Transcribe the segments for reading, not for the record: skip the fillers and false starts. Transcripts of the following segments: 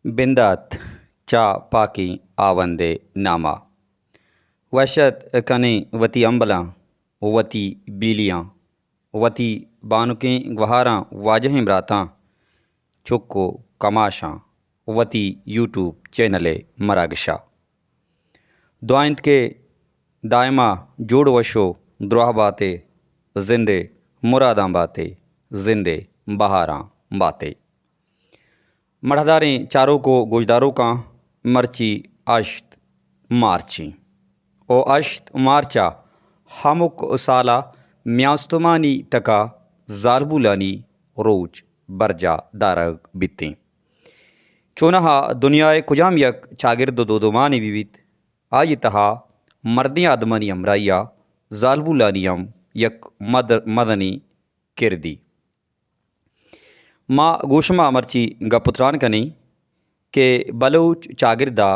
बिंदात चा पाकी आवंदे नामा वशत कने वती अम्बलां वती बीलियाँ वती बानुकें गवहारां वाजहें बरातां चुक्को कमाशां वती यूट्यूब चैनले मरागशा दुआइंत के दायमा जोड़ वशो द्रोह बाते जिंदे मुरादां बाते जिंदे बहारां बाते मढ़दारें चारों को गोजदारों का मर्ची अश्त मार्ची ओ अश्त मार्चा हमुक साला म्यास्तमानी टका जालबुलानी रोज बरजा दारग बित्ते चोनहा दुनियाए कुजाम यक चागिर्द दोदोमानी विवित आई तहा मर्दी आदमनी अमराइया जालबुलानियम यक मदनी किरदी माँ गोशमा मर्ची गपुत्रान कनी के बलोच चागिरदा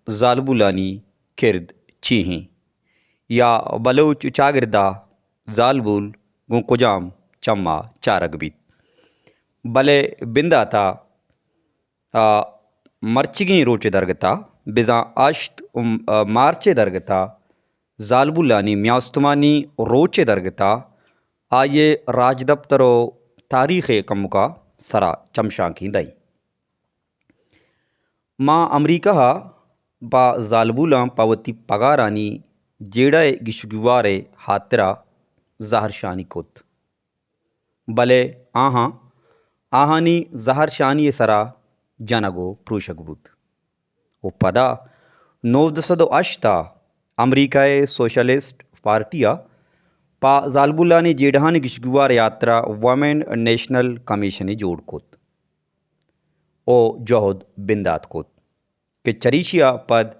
जालबुलानी किरद चीहीं या बलोच चागिरदा जालबुल गु कुजाम चम्मा चारगबीत बले बिंदाता मर्चिगी रोचे दरगता बिजा अश्त मार्चे दरगता जालबुलानी म्यास्तमानी रोचे दरगता आये राजदप्तरो तारीख़ कमुका सरा चमशा की दई माँ अमरीका बा जालबुला पावती पगारानी जेड़े गिशगुवारे हातरा जहरशानी कुत बले आहानी जहरशानी सरा जनगो प्रूशगबुत ओ पदा नोवदसदो अश्ता अमरीकाए सोशलिस्ट पार्टिया पा जालबुलानी जेडहानी गिशगुवार यात्रा वमेन नेशनल कमीशनी जोड़ कोत ओ जहद बिंदात कोत के चरीशिया पद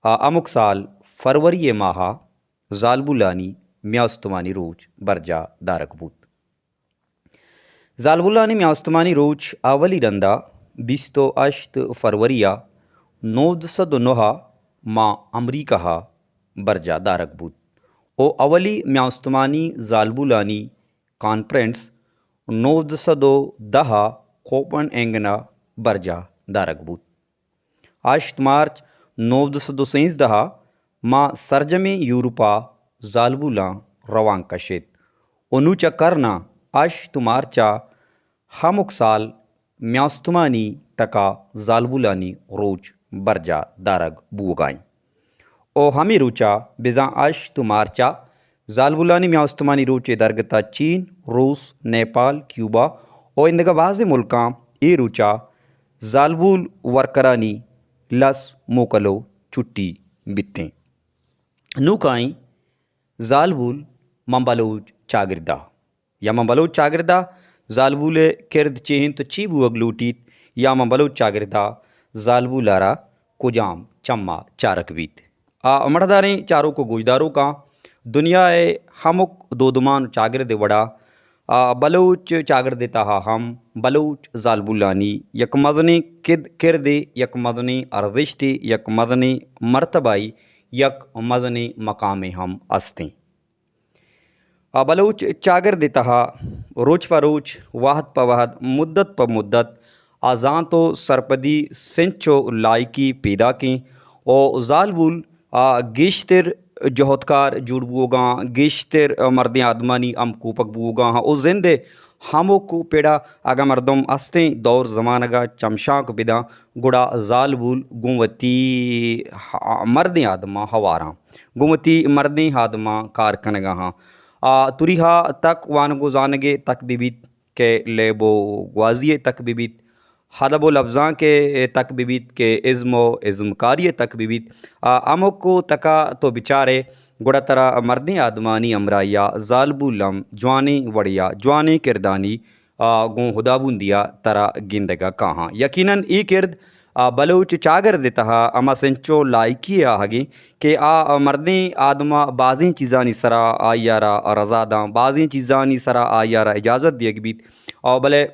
अमुक साल फरवरी माहा जालबुलानी म्यास्तमानी रोज बरजा दारकबूत जालबुलानी म्यास्तमानी रोज आवली रंदा बिस्तो अश्त फरवरिया नोवदसदो नोहा माँ अमरीका बरजा दारकबूत ओ अवली म्यास्तमानी जालबुलानी कॉन्फ्रेंस नोवदसदो दहा कोपन एंगना बरजा दारकबूत अश्त मार्च नोवदसदो दहा माँ सरजमे यूरोपा जालबुला रवां कशित ओनुचा करना अश्त मार्चा हमुक साल म्यास्तमानी टका जालबुलानी रोज बरजा दारग बुगाई ओ हमी रुचा बिजा अश्त मार्चा जालबुलानी म्यास्तमानी रोचे दरगता चीन रूस नेपाल क्यूबा ओ इंदगा वाजे मुल्कां ए रुचा जालबुल वर्करानी लस मोकलो चुट्टी बित्तें नूकाई जालबुल मंबलोच चागिरदा या मंबलोच चागिरदा जालबुले किरद चेहिन तो चीबू अगलूटीत या मंबलोच चागिरदा जालबुलारा कुजाम चम्मा चारकबीत मठदारें चारों को गुजदारों का दुनियाए हमुक दोदमान चागिरद वड़ा बलोच चागिर देता हम बलोच जालबुलानी यक मदनी किरदे यक मदनी अर्जिश्ती यक मदनी मर्तबाई यक मदनी मकाम हम अस्तें बलोच चागिर देता रोज पर रोज वाहद प वाहद मुद्दत प मुद्दत आज़ां तो सरपदी सेंचो लाइकी पैदा की ओ जालबुल गेश्तर जहदकार जुड़ बुगा गेश्तर मर्द आदमानी अम कूपक बुगा ओ जिंदे हमो को पेड़ा आगा मर्दम अस्तें दौर ज़मानगा चमशाक बिदा गुड़ा जालबुल गुवती मर्द आदमा हवारा गुवती मर्द आदमा कारकनगा तुरिहा तक वानगो जानगे तक बिबित के लेबो ग्वाजिए तक बिबित हदबो लफ्ज़ां के तक बिबित के इज़्मकारिय तक बिबित अमुक को तका तो बिचारे गुड़ा तरा मर्दी आदमानी अमराया जालबुलम जवानी वड़िया जवानी किरदानी गो हुदाबुंदिया तरा गिंदगा कहाँ यकीनन ई किरद बलोच चागर देता अमा सेंचो लाइकी आगे के मर्दी आदमा बाज़ी चीज़ानी सरा आयारा रजादा बाज़ी चीज़ानी सरा आयारा इजाज़त दिएग बीत और भले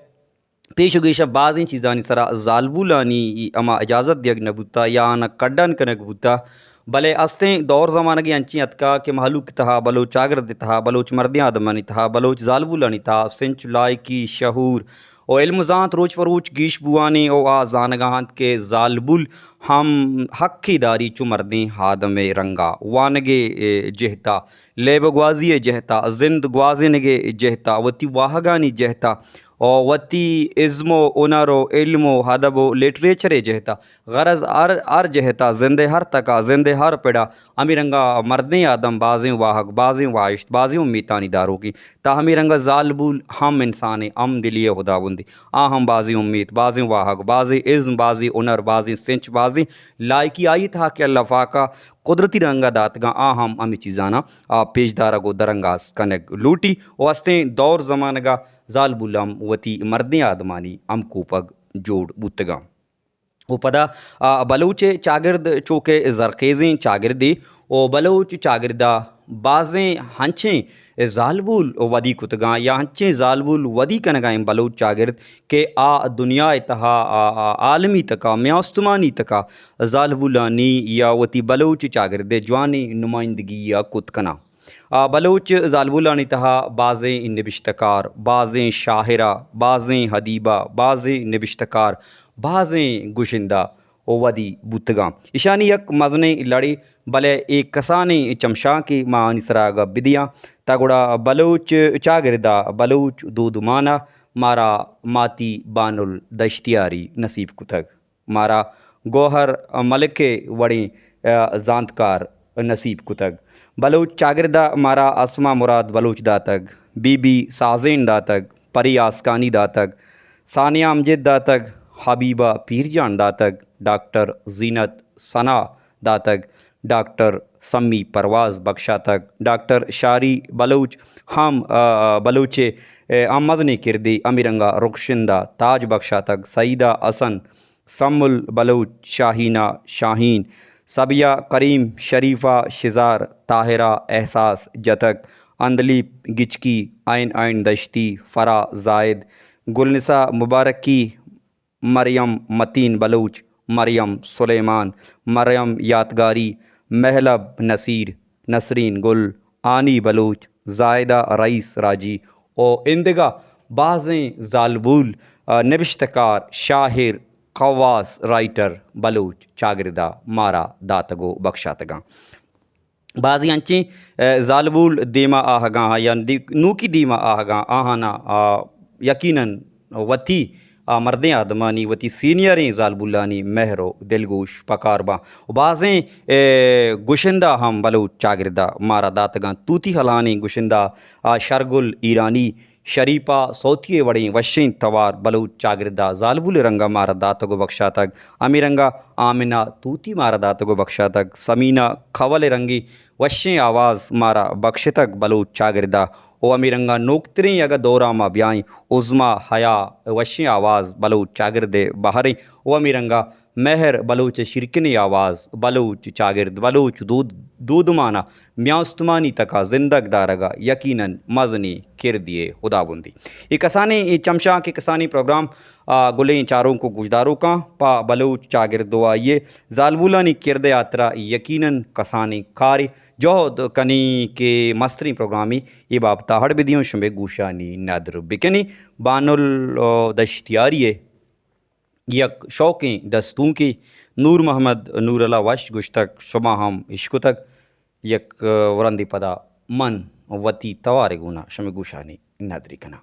पेशुगेशा बाज़ी चीज़ानी सरा जालबुलानी अमा इजाज़त दिएग नबुता या न कड्डन कनक बुता भले अस्तें दौर ज़माना की अंची अतका के महलूक तहा बलोच चागर देता बलोच मर्दी आदमानी तहा बलोच जालबुलानी था सेंच लाइकी शहूर و علم زانت روچ پروچ گیش بوانی او آ زانگاہند کے زالبل ہم حقی داری چو مردیں ہادم رنگا وانگے جہتا لیب گوازی جہتا زند گوازنگے جہتا وتی واہگانی جہتا او وتی عزم و ہنر و علم و ادب و لٹریچر جہتا غرض ہر جہتا زندے ہر تکا زندے ہر پڑا امی رنگا مردیں آدم بازیں واہگ بازیں واشت بازیں میتانی دارو کی تا ہمی رنگا زالبول ہم انسانے ہم دلی خدا بندی ہم بازیں امید بازیں واہگ بازیں عزم بازیں ہنر بازیں سنچ بازیں لائکی آئی تھا کہ اللہ پاکا قدرتی رنگا داتگاں ہم امی چیزانا پیش دارا گو درنگاس کنگ لوٹی واسطیں دور زمانگا زالبول ہم وتی مردیں آدمانی ہم کوپگ جوڑ بوتگاں او پدا بلوچ چاگرد چوکے زرخیزیں چاگردی او بلوچ چاگردہ بازیں ہنچیں زالبول ودی کتگاں یا ہنچیں زالبول ودی کنگائیں بلوچ چاگرد کہ دنیا تہا عالمی تکا میاستمانی تکا زالبولانی یا وتی بلوچ چاگرد جوانی نمائندگی یا کتکنا بلوچ زالبولانی تہا بازیں نبشتکار بازیں شاہرہ بازیں حدیبہ بازیں نبشتکار بازیں گوشندہ ودی بوتگاں اشانی یک مزنے لڑی بلے ایک کسانی چمشاں کی معنی سراغا بدیاں تگڑا بلوچ چاگردہ بلوچ دودمانہ مارا ماتی بان الدشتیاری نصیب کتگ مارا گوہر ملک وڑیں زانتکار نصیب کتگ بلوچ چاگردہ مارا اسما مراد بلوچ داتگ بی بی سازین داتگ پری آسکانی داتگ ثانیہ امجد داتگ حبیبہ پیرجان داتگ ڈاکٹر زینت ثنا داتگ ڈاکٹر سمی پرواز بخشا تگ ڈاکٹر شاری بلوچ ہم بلوچے مزنی کردی امیرنگا رخشندہ تاج بخشا تگ سعیدہ حسن سم البلوچ شاہینہ شاہین صبیہ کریم شریفہ شزار طاہرہ احساس جتک اندلیپ گچکی عین دشتی فرا زائد گلنسا مبارکی مریم متین بلوچ مریم سلیمان مریم یادگاری محلب نصیر نسرین گل آنی بلوچ زائدہ رئیس راجی او اندگا بازیں زالبول نبشتکار شاعر قواس رائٹر بلوچ چاگردہ مارا داتگو بخشاتگاں بعضی انچیں زالبول دیما آہگاں یا نوکی دیما آہگاں آہانا یقیناً وتی مردیں آدمانی وتی سینئریں زالبولانی مہرو دلگوش پکارباں بعضیں گوشندہ ہم بلوچ چاگردہ مارا داتگاں توتی ہلانی گوشندہ شرگل ایرانی شریپا صوتیے وڑیں وشیں توار بلوچ چاگردہ زالبول رنگا مارا داتگو بخشاتگ امی رنگا آمنہ توتی مارا داتگو بخشاتگ سمینہ کھول رنگی وشیں آواز مارا بخشتگ بلوچ چاگردہ او امی رنگا نوکتریں اگا دورہ ما بیائیں عظما حیا وشیں آواز بلوچ چاگردے بہریں او امی رنگا مہر بلوچ شرکنی آواز بلوچ چاگرد بلوچ دودمانہ میاستمانی تکا زندگ دارگا یقیناً مزنی کردیے خدا بندی یہ کسانی چمشاں کے کسانی پروگرام گلیں چاروں کو گجداروں کا پا بلوچ چاگردو آئیے زالبولانی کرد یاترا یقیناً کسانی کاری جوہد کنی کے مستری پروگرامی یہ بابتا ہڑ بدیوں شمبے گوشانی نادر بکنی بان الدشتیاریے یک شوقیں دستوں کی نور محمد نور اللہ وش گشتک شما ہم عشق تک یک ورندی پدا من وتی توار گونا شمی گوشانی نادری کنا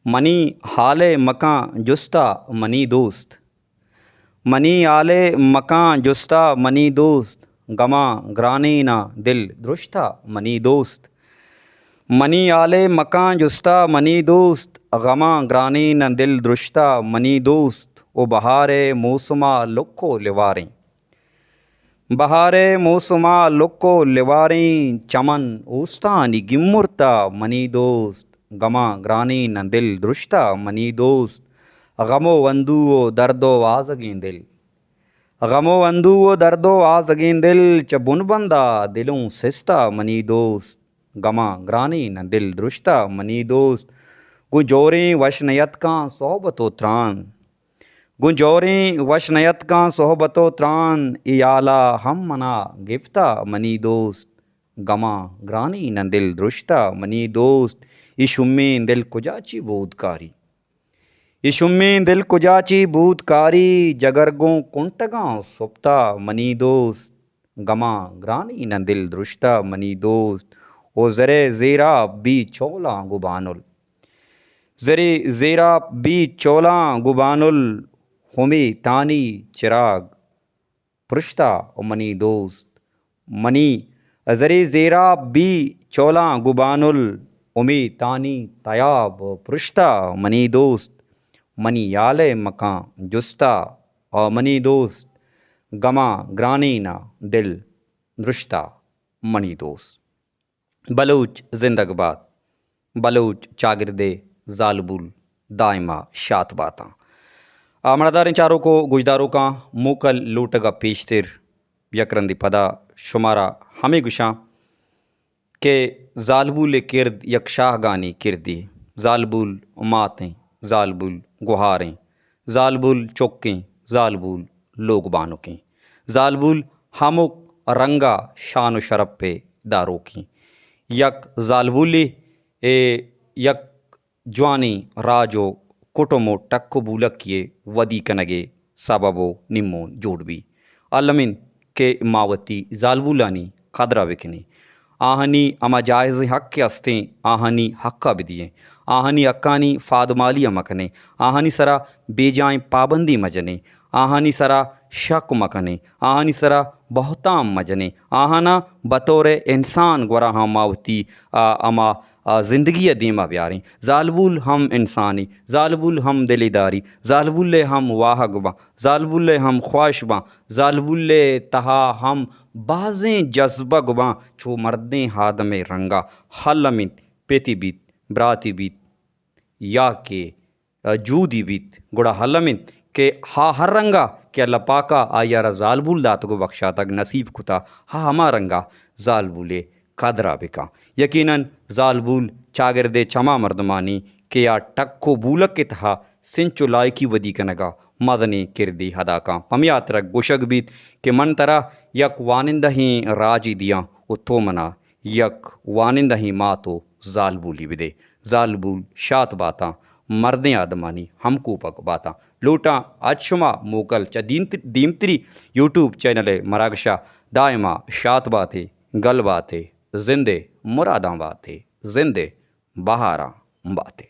منی حال مکان جستا منی دوست منی آل مکان جستا منی دوست گما گرانینا دل درشتا منی دوست منی آل مکان جستا منی دوست غما گرانینا دل درشتا منی دوست او بہار موسما لکو لیواریں بہار موسما لکو لیواریں چمن اوستانی گمرتا منی دوست گما گرانینا دل درشتا منی دوست غمو وندو دردو آزگیں دل غمو وندو دردو آزگیں دل چ بن بندہ دلوں سستا منی دوست گما گرانینا دل درشتا منی دوست گنجوریں وشنیت کا صحبت و تران گنجوریں وشنیت کا صحبت و تران ایالا ہم منا گفتا منی دوست گما گرانی دل درشتا منی دوست اشمیں دل کجاچی بودکاری इशुम्मी दिल कुजाची बूतकारी जगरगों कुंटगां सुप्ता मनी दोस्त गमा ग्रानी न दिल दृष्टा मनी दोस्त ओ जरे जेरा बी चोला गुबानुल जरे जेरा बी चोला गुबानुल हुमी तानी चिराग पृष्ठा ओ मनी दोस्त मनी जरे जेरा बी चोला गुबानुल उमी तानी तयाब पृष्ठा मनी दोस्त मनी याले मकां जुस्ता और मनी दोस्त गमा ग्रानीना दिल दृष्टा मनी दोस्त बलूच जिंदगबाद बलूच चागिरदे जालबुल दाइमा शात बाता मरदार चारों को गुजदारों का मुकल लूटगा पेशतिर यकरंदी पदा शुमारा हमें गुशा के जालबुल किरद यक शाहगानी किरदी जालबुल मातें जालबुल गुहारें जालबुल चौकें जालबुल लोग बानुकें जालबुल हमुक रंगा शान शरफ पे दारों की यक जालबुली ए यक ज्वानी राजो कुटुमो टक्को बुलक किए वदी कनगे सबबो निम्मोन जोड़बी अलमिन के मावती जालबुलानी खदरा विकनी आहनी अमा जायज़ हक के अस्ते आहनी हक्का बिदिए आहनी अक्कानी फादमाली अमकने आहनी सरा बेजाएं पाबंदी मजने आहनी सरा शक मकने आहनी सरा बहुताम मजने आहना बतौर इंसान गुरा हम मावती अमा ज़िंदगी दीमा प्यारें जालबुल हम इंसानी जालबुल हम दिलीदारी जालबुल हम वाहगबा जालबुल हम ख्वाहिशबा जालबुल तहा हम बाज़ें जज्बगबा छो मर्दें हादम रंगा हलमित पेती बीत ब्राती बीत या के जूदी बीत गुड़ा हलमित के हा हर रंगा के अल्लाह पाका आयारा जालबुल दात को बख्शा तक नसीब खुता हा हमा रंगा जालबुले कदरा बिका यकीनन जालबुल चागिरदे चमा मर्दमानी के या टक्को बूलक के तहा सिंचो लायकी वदी कनगा मदनी किरदी हदा का पमियात्रक गुशग बीत के मन तरा यक वानिंदा ही राजी दिया उत्तो मना यक वानिंदा ही मा तो जालबुली विदे जालबुल शात बाता मर्दें आदमानी हमको पक बाता लूटा अचुमा मोकल च दीमत्री यूट्यूब चैनल मरागशा दायमा शात बाते गल बाते जिंदे मुरादां बाते जिंदे बहारा बाते।